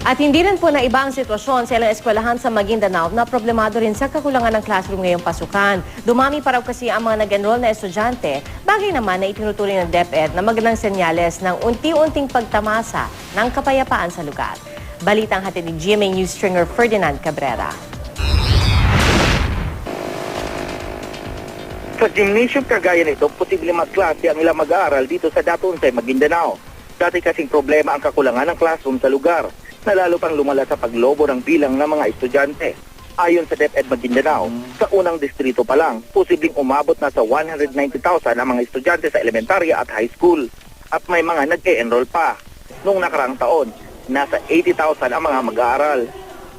At hindi rin po na iba ang sitwasyon sa ilang eskwelahan sa Maguindanao na problemado rin sa kakulangan ng classroom ngayong pasukan. Dumami pa raw kasi ang mga nag-enroll na estudyante, bagay naman na itinuturing ng DepEd na magandang senyales ng unti-unting pagtamasa ng kapayapaan sa lugar. Balitang hatid ni GMA News stringer Ferdinand Cabrera. Sa gymnasium kagaya nito, posible magklase ang ilang mag-aaral dito sa Datunsay, Maguindanao. Dati kasing problema ang kakulangan ng classroom sa lugar, na lalo pang lumala sa paglobo ng bilang ng mga estudyante. Ayon sa DepEd Maguindanao, sa unang distrito pa lang, posibleng umabot na sa 190,000 ang mga estudyante sa elementarya at high school. At may mga nag-e-enroll pa. Noong nakaraang taon, nasa 80,000 ang mga mag-aaral.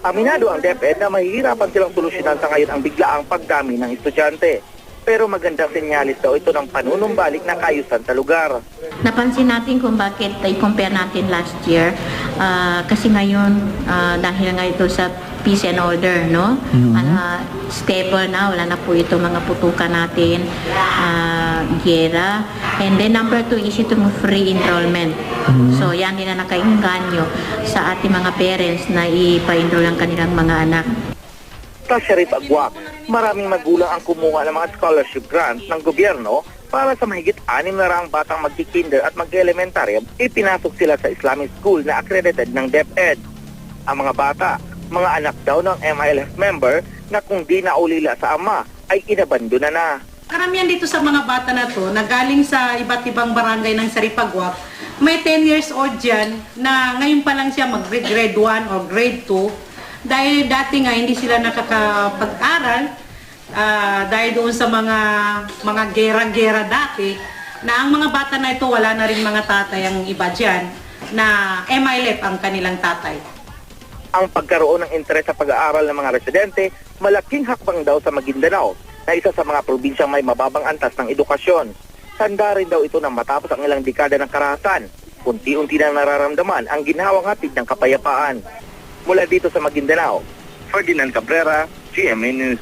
Aminado ang DepEd na mahihirapan silang solusyonan sa ngayon ang biglaang pagdami ng estudyante. Pero magandang senyalis daw ito ng panunumbalik na kaayusan sa lugar. Napansin natin kung bakit i-compare natin last year kasi ngayon dahil nga ito sa peace and order, no? Stable na, wala na po ito mga putukan natin, giyera. And then number 2 is itong free enrollment. So yan din na nakainganyo sa ating mga parents na ipa-enroll ang kanilang mga anak. Sa Sharif Agwak, maraming magulang ang kumuha ng mga scholarship grants ng gobyerno para sa mahigit 600 batang magki-kinder at mag-elementarya, ipinasok sila sa Islamic school na accredited ng DepEd. Ang mga bata, mga anak daw ng MILF member na kung di naulila sa ama ay inabandona na. Karamihan dito sa mga bata na to, na galing sa iba't ibang barangay ng Saripagwak, may 10 years old dyan na ngayon pa lang siya mag-grade 1 or grade 2 dahil dati nga hindi sila nakakapag-aral dahil doon sa mga gera-gera dati na ang mga bata na ito wala na rin mga tatay ang iba dyan na MILF ang kanilang tatay. Ang pagkaroon ng interes sa pag-aaral ng mga residente, malaking hakbang daw sa Maguindanao na isa sa mga probinsyang may mababang antas ng edukasyon. Tanda rin daw ito na matapos ang ilang dekada ng karahasan, unti-unti na nararamdaman ang ginhawang hatid ng kapayapaan. Mula dito sa Maguindanao, Ferdinand Cabrera, GMA News.